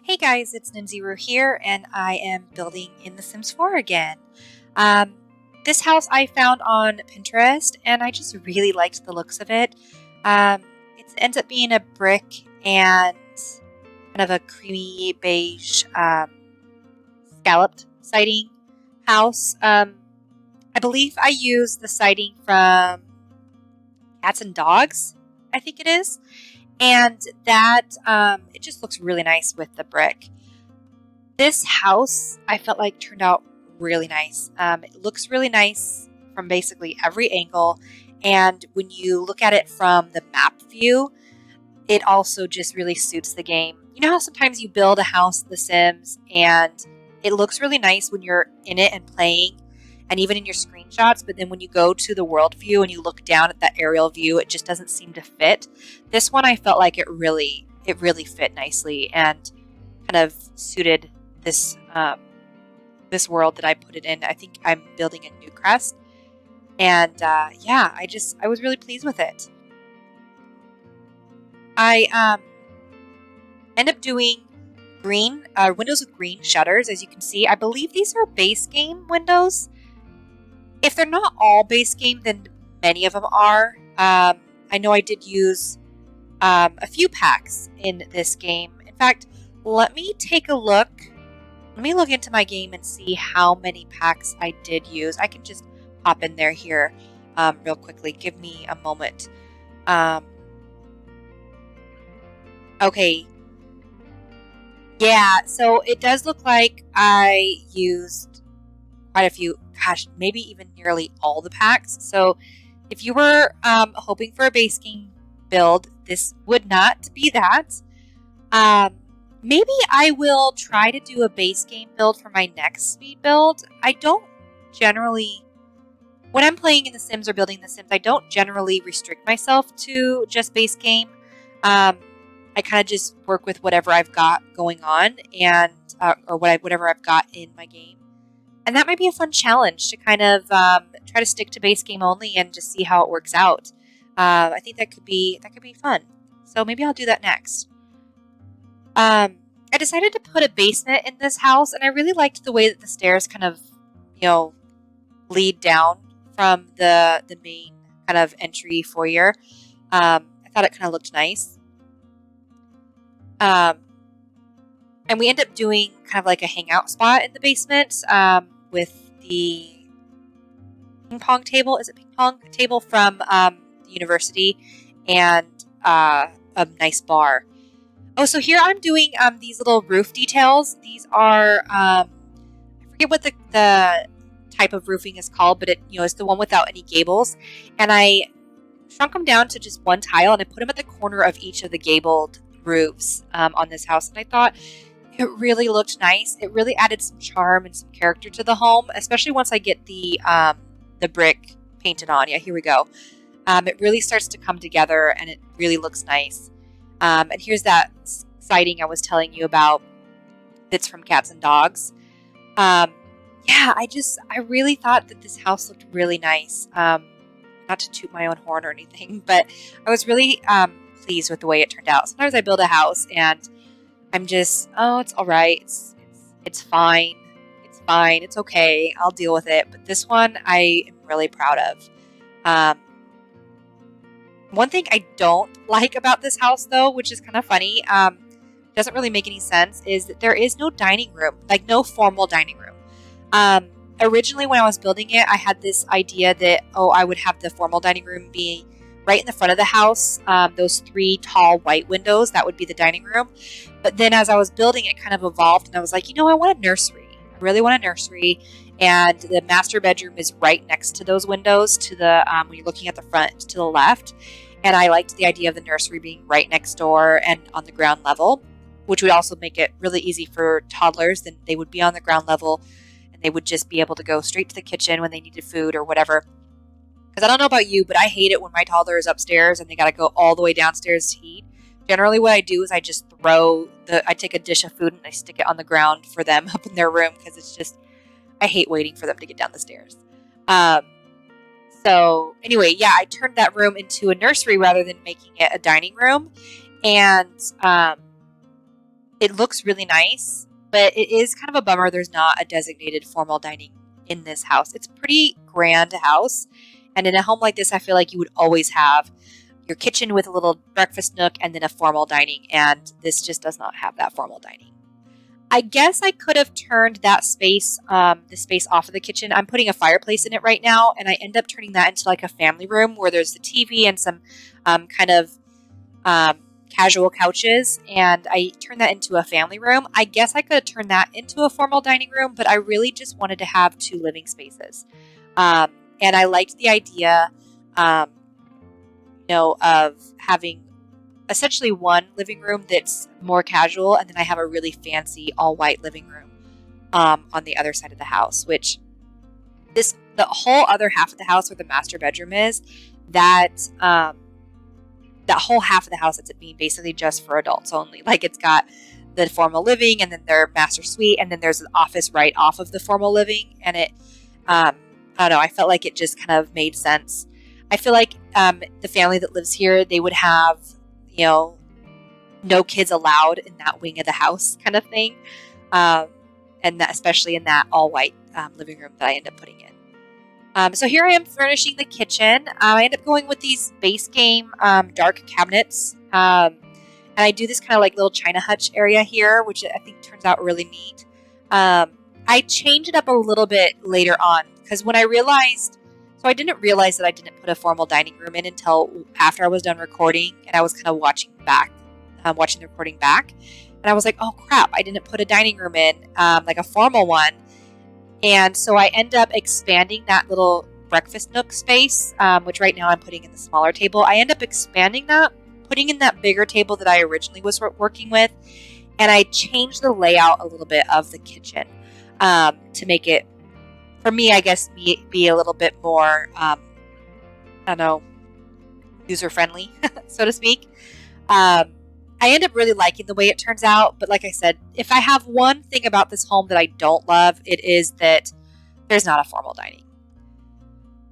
Hey guys, it's Nimziro here, and I am building in The Sims 4 again. Um, this house I found on Pinterest, and I just really liked the looks of it. Um, it ends up being a brick and kind of a creamy beige scalloped siding house. I believe I used the siding from Cats and Dogs, I think it is, and that it just looks really nice with the brick. This house, I felt like turned out really nice. It looks really nice from basically every angle. And when you look at it from the map view, it also just really suits the game. You know how sometimes you build a house in The Sims and it looks really nice when you're in it and playing and even in your screenshots, but then when you go to the world view and you look down at that aerial view, it just doesn't seem to fit. This one I felt like it really fit nicely and kind of suited this world that I put it in. I think I'm building in Newcrest, and yeah, I was really pleased with it. I end up doing green windows with green shutters, as you can see. I believe these are base game windows. If they're not all base game, then many of them are. I know I did use a few packs in this game. In fact, let me take a look. Let me look into my game and see how many packs I did use. I can just hop in there here real quickly. Give me a moment. Um, okay. Yeah, so it does look like I used quite a few, gosh, maybe even nearly all the packs. So if you were hoping for a base game build, this would not be that. Um, Maybe I will try to do a base game build for my next speed build. I don't generally, when I'm playing in The Sims or building The Sims, I don't generally restrict myself to just base game. Um, I kind of just work with whatever I've got going on and or whatever I've got in my game, and that might be a fun challenge to kind of try to stick to base game only and just see how it works out. I think that could be fun. So maybe I'll do that next. I decided to put a basement in this house, and I really liked the way that the stairs kind of, you know, lead down from the main kind of entry foyer. I thought it kind of looked nice. Um, and we end up doing kind of like a hangout spot in the basement with the ping pong table. Is it ping pong table from the university and a nice bar. Oh, so here I'm doing these little roof details. These are I forget what the type of roofing is called, but it's the one without any gables. And I shrunk them down to just one tile, and I put them at the corner of each of the gabled roofs on this house. And I thought it really looked nice. It really added some charm and some character to the home, especially once I get the brick painted on. Yeah, here we go. It really starts to come together, and it really looks nice. And here's that siding I was telling you about that's from Cats and Dogs. Um, yeah, I really thought that this house looked really nice. Not to toot my own horn or anything, but I was really pleased with the way it turned out. Sometimes I build a house and I'm just, oh, it's all right. It's fine. It's fine. It's okay. I'll deal with it. But this one I am really proud of. Um, One thing I don't like about this house, though, which is kind of funny, doesn't really make any sense, is that there is no dining room, like no formal dining room. Um, Originally, when I was building it, I had this idea that, oh, I would have the formal dining room be right in the front of the house. Those three tall white windows, that would be the dining room. But then as I was building, it kind of evolved, and I was like, I want a nursery. I really want a nursery. And the master bedroom is right next to those windows to the when you're looking at the front to the left. And I liked the idea of the nursery being right next door and on the ground level, which would also make it really easy for toddlers. Then they would be on the ground level and they would just be able to go straight to the kitchen when they needed food or whatever. Because I don't know about you, but I hate it when my toddler is upstairs and they got to go all the way downstairs to eat. Generally, what I do is I take a dish of food and I stick it on the ground for them up in their room because I hate waiting for them to get down the stairs. Um, so anyway, yeah, I turned that room into a nursery rather than making it a dining room. And It looks really nice, but it is kind of a bummer there's not a designated formal dining in this house. It's a pretty grand house, and in a home like this, I feel like you would always have your kitchen with a little breakfast nook and then a formal dining, and this just does not have that formal dining. I guess I could have turned that space, the space off of the kitchen. I'm putting a fireplace in it right now, and I end up turning that into like a family room where there's the TV and some kind of casual couches, and I turned that into a family room. I guess I could have turned that into a formal dining room, but I really just wanted to have two living spaces. And I liked the idea, of having essentially one living room that's more casual, and then I have a really fancy all-white living room on the other side of the house, which the whole other half of the house where the master bedroom is, that whole half of the house ends up being basically just for adults only. Like, it's got the formal living and then their master suite, and then there's an office right off of the formal living, and it I don't know, I felt like it just kind of made sense. I feel like the family that lives here, they would have, no kids allowed in that wing of the house kind of thing. And that, especially in that all white living room that I end up putting in. So here I am furnishing the kitchen. I end up going with these base game dark cabinets. And I do this kind of like little China hutch area here, which I think turns out really neat. I changed it up a little bit later on because when I realized, so I didn't realize that I didn't put a formal dining room in until after I was done recording, and I was kind of watching the recording back. And I was like, oh crap, I didn't put a dining room in, like a formal one. And so I end up expanding that little breakfast nook space, which right now I'm putting in the smaller table. I end up expanding that, putting in that bigger table that I originally was working with. And I changed the layout a little bit of the kitchen to make it, for me, I guess, be a little bit more, I don't know, user-friendly, so to speak. I end up really liking the way it turns out, but like I said, if I have one thing about this home that I don't love, it is that there's not a formal dining.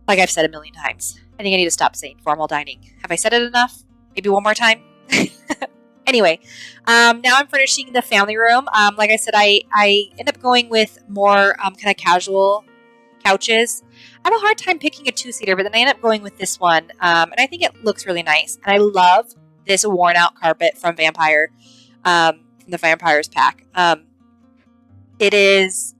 Like I've said a million times. I think I need to stop saying formal dining. Have I said it enough? Maybe one more time? Anyway, now I'm furnishing the family room. Like I said, I end up going with more kind of casual couches. I have a hard time picking a two-seater, but then I end up going with this one, and I think it looks really nice. And I love this worn-out carpet from Vampire, from the Vampires pack. It is,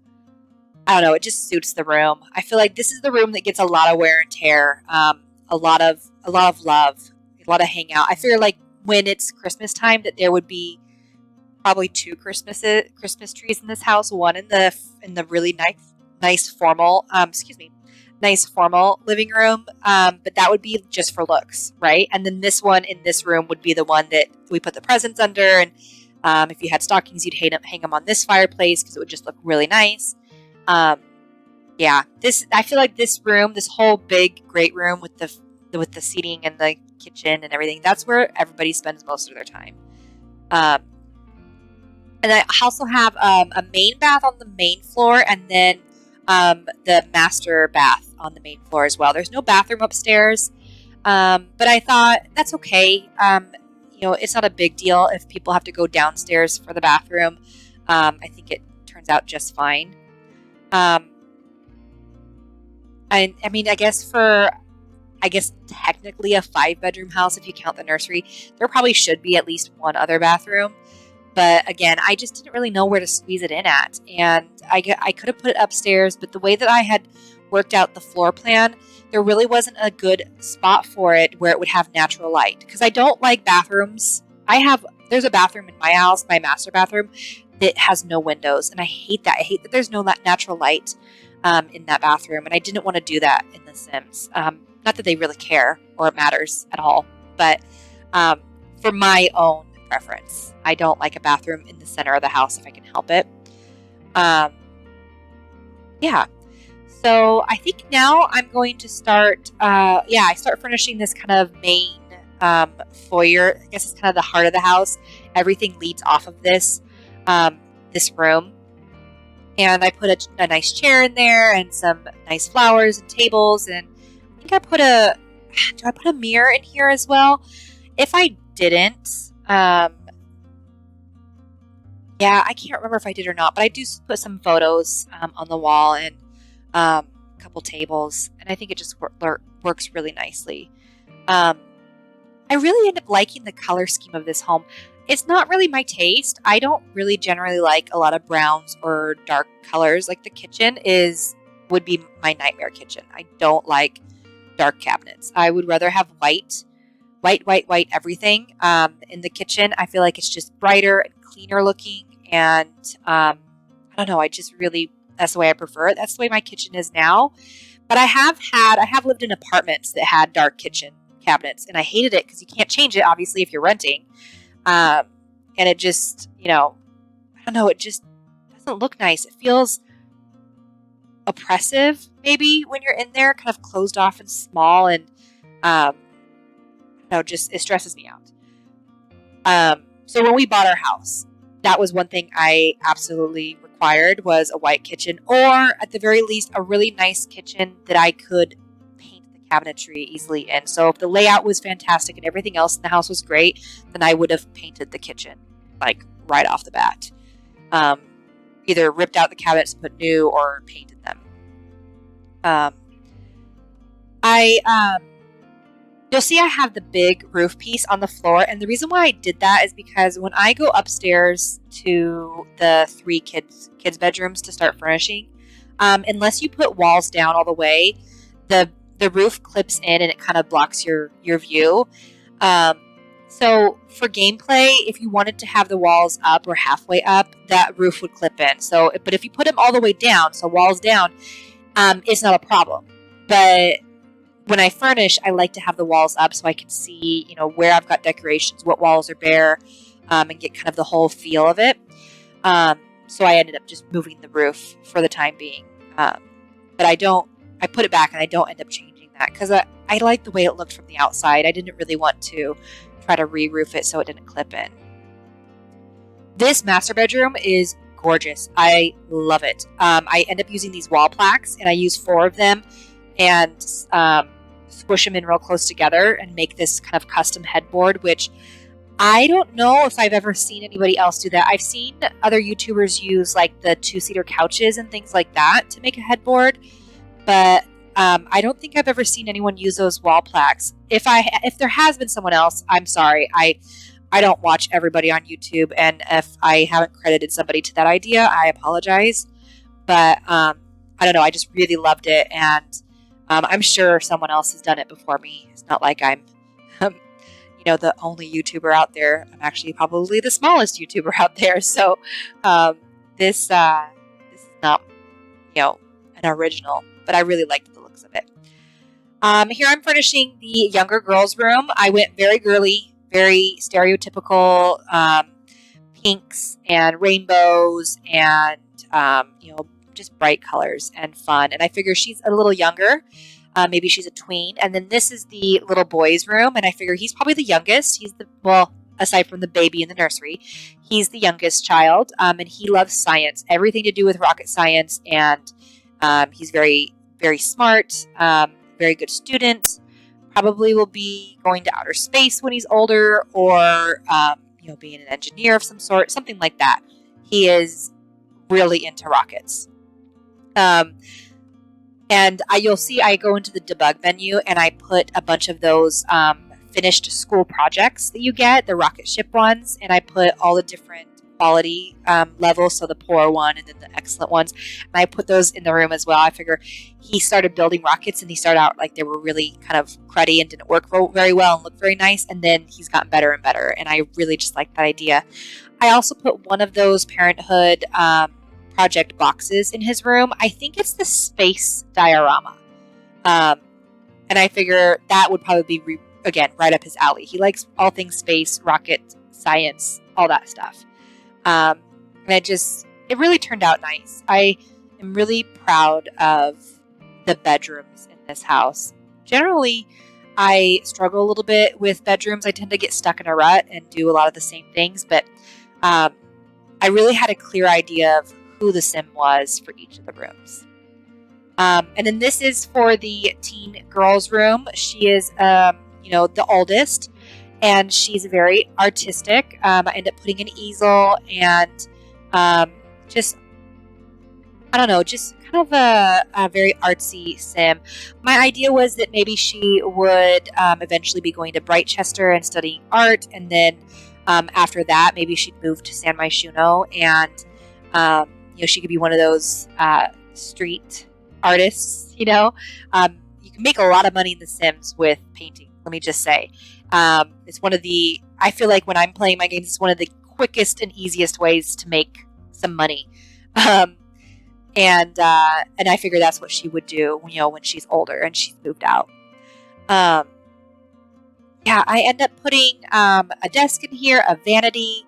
I don't know, it just suits the room. I feel like this is the room that gets a lot of wear and tear, a lot of love, a lot of hangout. I feel like when it's Christmas time that there would be probably two Christmas trees in this house, one in the really nice formal living room, but that would be just for looks, right? And then this one in this room would be the one that we put the presents under, and if you had stockings, you'd hang them on this fireplace because it would just look really nice. Yeah, I feel like this room, this whole big great room with the seating and the kitchen and everything, that's where everybody spends most of their time. And I also have a main bath on the main floor, and then the master bath on the main floor as well. There's no bathroom upstairs, but I thought that's okay. It's not a big deal if people have to go downstairs for the bathroom. I think it turns out just fine. I mean, I guess technically a 5-bedroom house, if you count the nursery, there probably should be at least one other bathroom. But again, I just didn't really know where to squeeze it in at. And I could have put it upstairs, but the way that I had worked out the floor plan, there really wasn't a good spot for it where it would have natural light. Because I don't like bathrooms. There's a bathroom in my house, my master bathroom, that has no windows. And I hate that. I hate that there's no natural light in that bathroom. And I didn't want to do that in The Sims. Not that they really care or it matters at all. But for my own preference, I don't like a bathroom in the center of the house if I can help it. Yeah. So I think now I'm going to start, I start furnishing this kind of main foyer. I guess it's kind of the heart of the house. Everything leads off of this room. And I put a nice chair in there and some nice flowers and tables. And I think do I put a mirror in here as well? If I didn't, Yeah, I can't remember if I did or not, but I do put some photos on the wall and a couple tables, and I think it just works really nicely. Um, I really end up liking the color scheme of this home. It's not really my taste. I don't really generally like a lot of browns or dark colors. Like the kitchen would be my nightmare kitchen. I don't like dark cabinets. I would rather have white everything in the kitchen. I feel like it's just brighter and cleaner looking, and I don't know. I just really that's the way I prefer it. That's the way my kitchen is now. But I have lived in apartments that had dark kitchen cabinets, and I hated it because you can't change it, obviously, if you're renting. Um, and it just, I don't know, it just doesn't look nice. It feels oppressive, maybe, when you're in there, kind of closed off and small, and just it stresses me out. So when we bought our house, that was one thing I absolutely required was a white kitchen, or at the very least, a really nice kitchen that I could paint the cabinetry easily in. So if the layout was fantastic and everything else in the house was great, then I would have painted the kitchen, like right off the bat. Either ripped out the cabinets and put new, or painted them. You'll see I have the big roof piece on the floor, and the reason why I did that is because when I go upstairs to the 3 kids' bedrooms to start furnishing, unless you put walls down all the way, the roof clips in and it kind of blocks your view. So for gameplay, if you wanted to have the walls up or halfway up, that roof would clip in. But if you put them all the way down, so walls down, it's not a problem. But when I furnish, I like to have the walls up so I can see, where I've got decorations, what walls are bare, and get kind of the whole feel of it. So I ended up just moving the roof for the time being. But I put it back and I don't end up changing that because I like the way it looked from the outside. I didn't really want to try to re-roof it so it didn't clip in. This master bedroom is gorgeous. I love it. I end up using these wall plaques, and I use 4 of them and squish them in real close together and make this kind of custom headboard, which I don't know if I've ever seen anybody else do that. I've seen other YouTubers use like the 2-seater couches and things like that to make a headboard, but I don't think I've ever seen anyone use those wall plaques. If there has been someone else, I'm sorry. I don't watch everybody on YouTube, and if I haven't credited somebody to that idea, I apologize. But I don't know. I just really loved it, and I'm sure someone else has done it before me. It's not like I'm, the only YouTuber out there. I'm actually probably the smallest YouTuber out there. So this is not, an original, but I really liked the looks of it. Here I'm furnishing the younger girls' room. I went very girly, very stereotypical pinks and rainbows and, just bright colors and fun. And I figure she's a little younger. Maybe she's a tween. And then this is the little boy's room. And I figure he's probably the youngest. Aside from the baby in the nursery, he's the youngest child. And he loves science, everything to do with rocket science. And he's very, very smart, very good student. Probably will be going to outer space when he's older, or, being an engineer of some sort, something like that. He is really into rockets. And you'll see I go into the debug menu and I put a bunch of those finished school projects that you get, the rocket ship ones, and I put all the different quality levels, so the poor one and then the excellent ones, and I put those in the room as well. I figure he started building rockets and he started out like they were really kind of cruddy and didn't work very well and look very nice, and then he's gotten better and better, and I really just like that idea. I also put one of those Parenthood project boxes in his room. I think it's the space diorama. And I figure that would probably be, again, right up his alley. He likes all things space, rocket, science, all that stuff. And it really turned out nice. I am really proud of the bedrooms in this house. Generally, I struggle a little bit with bedrooms. I tend to get stuck in a rut and do a lot of the same things, but I really had a clear idea of who the sim was for each of the rooms. And then this is for the teen girl's room. She is, the oldest, and she's very artistic. I end up putting an easel and Just, I don't know, just kind of a very artsy sim. My idea was that maybe she would eventually be going to Brightchester and studying art, and then after that, maybe she'd move to San Myshuno, and she could be one of those street artists. You can make a lot of money in The Sims with painting. Let me just say, it's one of the. I feel like when I'm playing my games, it's one of the quickest and easiest ways to make some money. Um, and I figure that's what she would do, when she's older and she's moved out. Um, yeah, I end up putting a desk in here, a vanity,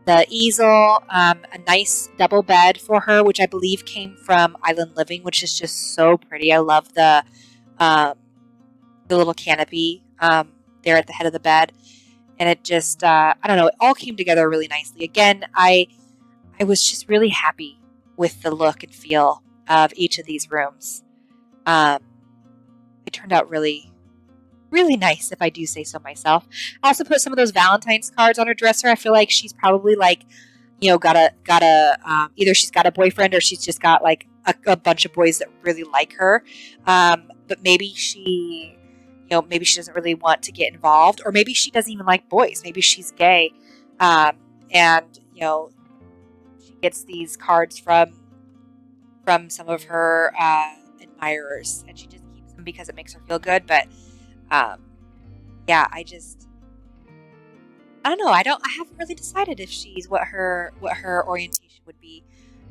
the easel, a nice double bed for her, which I believe came from Island Living, which is just so pretty. I love um, the little canopy there at the head of the bed, and it just I don't know, it all came together really nicely. Again, I was just really happy with the look and feel of each of these rooms. It turned out really, really nice, if I do say so myself. I also put some of those Valentine's cards on her dresser. I feel like she's probably either she's got a boyfriend or she's just got like a bunch of boys that really like her. But maybe maybe she doesn't really want to get involved, or maybe she doesn't even like boys. Maybe she's gay, and she gets these cards from some of her admirers, and she just keeps them because it makes her feel good. But yeah, I don't know. I haven't really decided if she's what her orientation would be.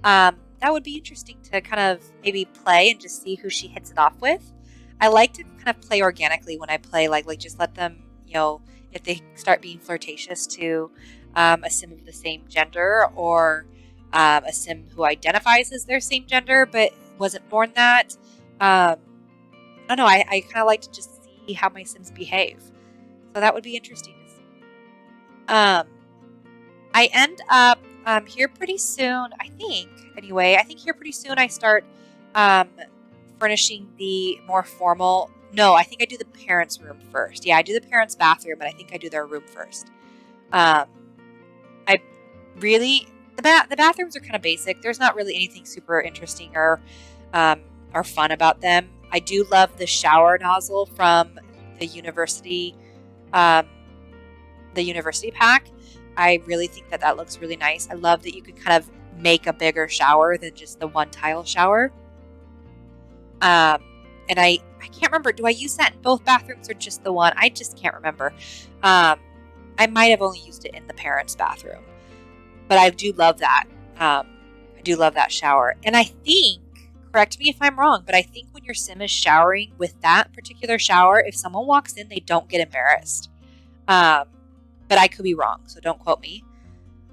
That would be interesting to kind of maybe play and just see who she hits it off with. I like to kind of play organically when I play, like just let them, if they start being flirtatious to a sim of the same gender, or a sim who identifies as their same gender but wasn't born that. I don't know. I kind of like to just see how my sims behave. So that would be interesting to see. I end up here pretty soon, I think. Anyway, I think here pretty soon I start furnishing the more formal. No, I think I do the parents' room first. Yeah, I do the parents' bathroom, but I think I do their room first. I really the bathrooms are kind of basic. There's not really anything super interesting or fun about them. I do love the shower nozzle from the university pack. I really think that looks really nice. I love that you can kind of make a bigger shower than just the one tile shower. And I can't remember. Do I use that in both bathrooms or just the one? I just can't remember. I might have only used it in the parents' bathroom, but I do love that. I do love that shower. And I think, correct me if I'm wrong, but I think when your sim is showering with that particular shower, if someone walks in, they don't get embarrassed. But I could be wrong, so don't quote me.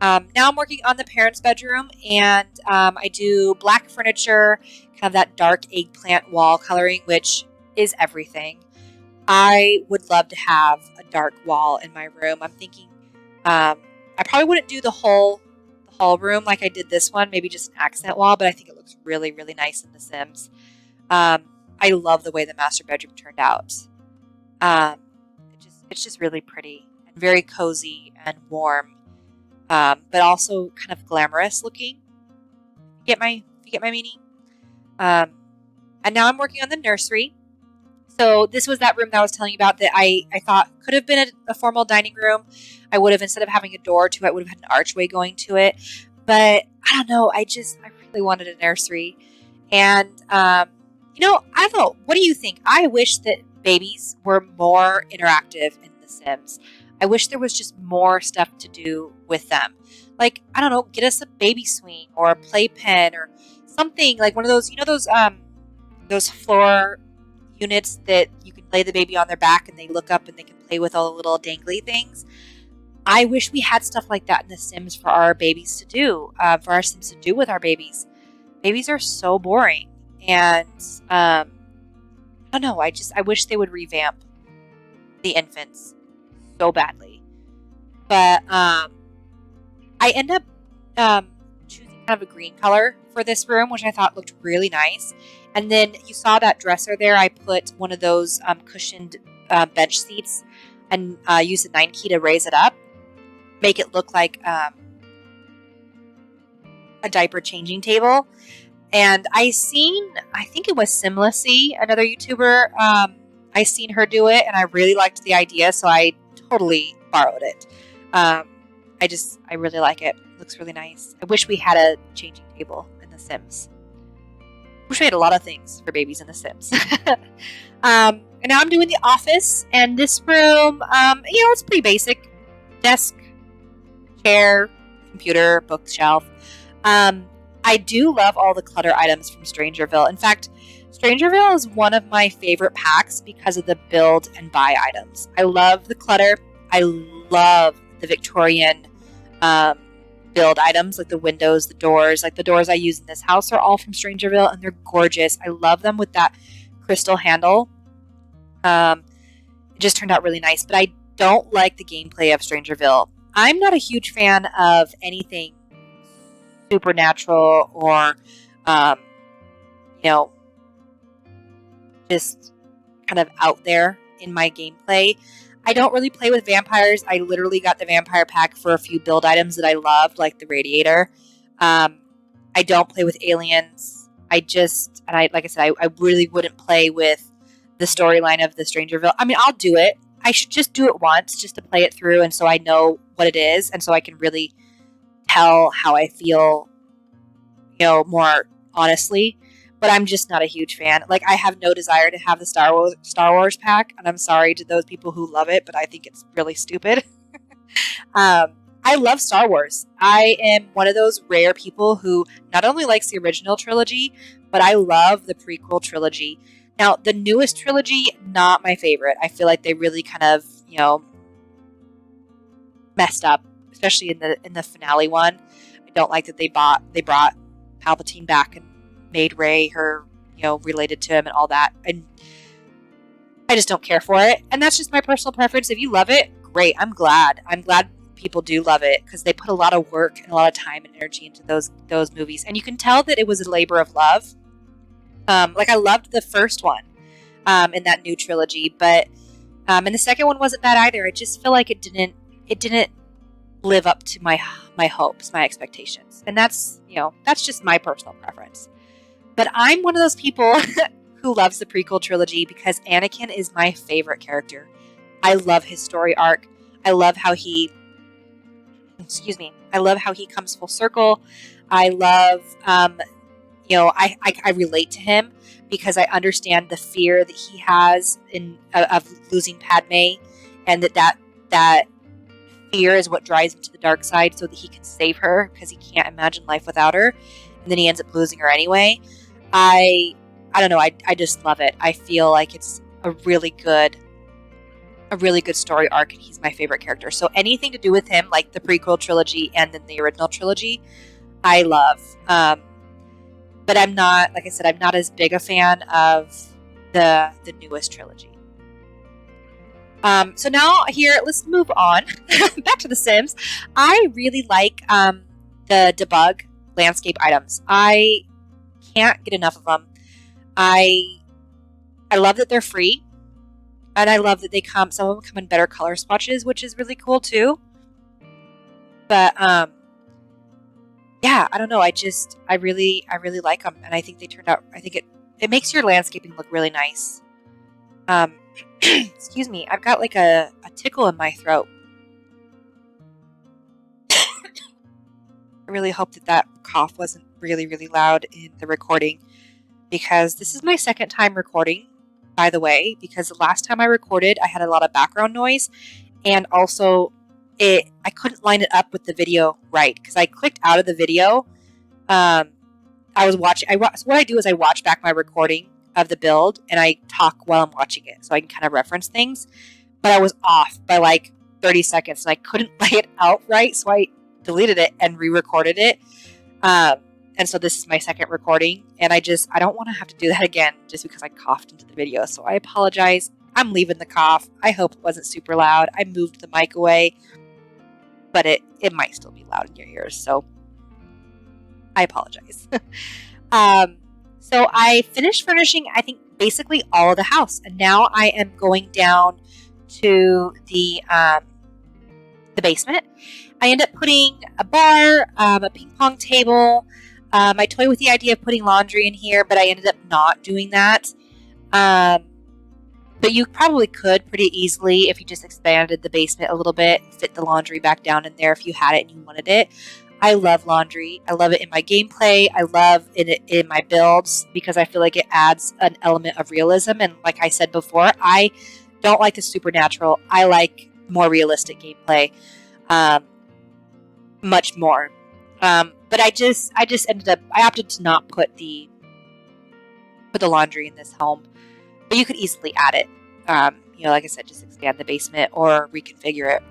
Now I'm working on the parents' bedroom, and I do black furniture, kind of that dark eggplant wall coloring, which is everything. I would love to have a dark wall in my room. I'm thinking I probably wouldn't do the whole room like I did this one, maybe just an accent wall, but I think it looks really, really nice in The Sims. I love the way the master bedroom turned out. It's just really pretty and very cozy and warm. But also kind of glamorous looking. If you get my meaning. And now I'm working on the nursery. So this was that room that I was telling you about that I thought could have been a formal dining room. I would have, instead of having a door to it, I would have had an archway going to it. But I don't know. I really wanted a nursery. And, I don't know. What do you think? I wish that babies were more interactive in The Sims. I wish there was just more stuff to do with them. Like, I don't know, get us a baby swing or a playpen or something, like one of those, those floor units that you can lay the baby on their back and they look up and they can play with all the little dangly things. I wish we had stuff like that in The Sims for our babies to do, for our Sims to do with our babies. Babies are so boring. And, I don't know, I wish they would revamp the infants so badly. But I end up choosing kind of a green color for this room, which I thought looked really nice. And then you saw that dresser there. I put one of those cushioned bench seats and use the 9 key to raise it up, make it look like a diaper changing table. And I think it was Simlessy, another YouTuber. I seen her do it, and I really liked the idea, so I totally borrowed it. I really like it. It looks really nice. I wish we had a changing table in The Sims. Wish we had a lot of things for babies in The Sims. And now I'm doing the office, and this room, it's pretty basic. Desk, chair, computer, bookshelf. I do love all the clutter items from Strangerville. In fact, Strangerville is one of my favorite packs because of the build and buy items. I love the clutter. I love the Victorian build items, like the windows, the doors. Like the doors I use in this house are all from Strangerville, and they're gorgeous. I love them with that crystal handle. It just turned out really nice, but I don't like the gameplay of Strangerville. I'm not a huge fan of anything supernatural or, just kind of out there in my gameplay. I don't really play with vampires. I literally got the vampire pack for a few build items that I loved, like the radiator. I don't play with aliens. Like I said, I really wouldn't play with the storyline of the Strangerville. I mean, I'll do it. I should just do it once just to play it through, and so I know what it is, and so I can really tell how I feel, more honestly. But I'm just not a huge fan. Like, I have no desire to have the Star Wars pack, and I'm sorry to those people who love it, but I think it's really stupid. I love Star Wars. I am one of those rare people who not only likes the original trilogy, but I love the prequel trilogy. Now, the newest trilogy, not my favorite. I feel like they really kind of, messed up, especially in the finale one. I don't like that they brought Palpatine back and made Rey her, related to him and all that. And I just don't care for it. And that's just my personal preference. If you love it, great. I'm glad people do love it because they put a lot of work and a lot of time and energy into those movies. And you can tell that it was a labor of love. I loved the first one in that new trilogy, but and the second one wasn't bad either. I just feel like it didn't live up to my hopes, my expectations. And that's just my personal preference. But I'm one of those people who loves the prequel trilogy because Anakin is my favorite character. I love his story arc. I love how he comes full circle. I love, I relate to him because I understand the fear that he has of losing Padme, and that fear is what drives him to the dark side so that he can save her because he can't imagine life without her, and then he ends up losing her anyway. I don't know. I just love it. I feel like it's a really good story arc, and he's my favorite character. So anything to do with him, like the prequel trilogy and then the original trilogy, I love. But I'm not, like I said, I'm not as big a fan of the newest trilogy. So now here, let's move on back to The Sims. I really like the debug landscape items. I can't get enough of them. I love that they're free, and I love that some of them come in better color swatches, which is really cool too. But yeah, I don't know. I really like them, and I think they turned out. I think it makes your landscaping look really nice. Excuse me, I've got like a tickle in my throat. I really hope that cough wasn't really, really loud in the recording, because this is my second time recording, by the way, because the last time I recorded, I had a lot of background noise, and also I couldn't line it up with the video right, because I clicked out of the video. What I do is I watch back my recording of the build, and I talk while I'm watching it, so I can kind of reference things, but I was off by like 30 seconds, and I couldn't lay it out right, so I deleted it and re-recorded it. And so this is my second recording, and I don't want to have to do that again just because I coughed into the video. So I apologize. I'm leaving the cough. I hope it wasn't super loud. I moved the mic away, but it might still be loud in your ears. So I apologize. So I finished furnishing, I think, basically all of the house, and now I am going down to the basement. I end up putting a bar, a ping pong table. I toyed with the idea of putting laundry in here, but I ended up not doing that. But you probably could pretty easily if you just expanded the basement a little bit, fit the laundry back down in there if you had it and you wanted it. I love laundry. I love it in my gameplay. I love it in my builds because I feel like it adds an element of realism. And like I said before, I don't like the supernatural. I like more realistic gameplay, much more. But I just ended up, I opted to not put the laundry in this home. But you could easily add it. Like I said, just expand the basement or reconfigure it.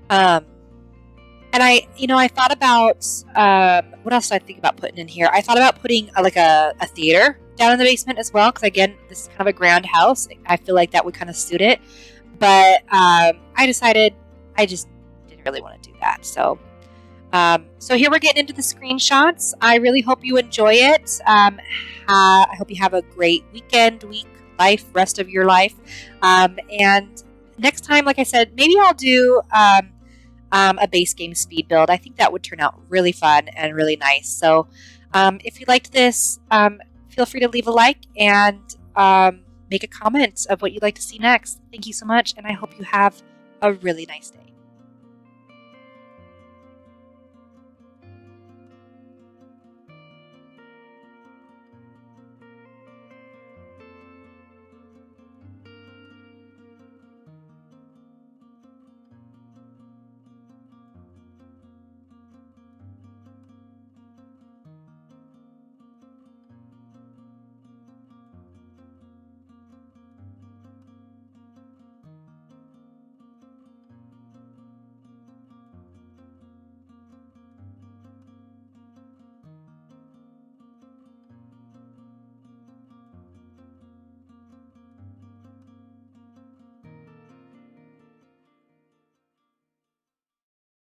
And I thought about what else did I think about putting in here? I thought about putting a theater down in the basement as well, because again, this is kind of a grand house. I feel like that would kind of suit it. But I decided I just didn't really want to do that. So here we're getting into the screenshots. I really hope you enjoy it. I hope you have a great weekend, week, life, rest of your life. And next time, like I said, maybe I'll do a base game speed build. I think that would turn out really fun and really nice. So if you liked this, feel free to leave a like and make a comment of what you'd like to see next. Thank you so much, and I hope you have a really nice day.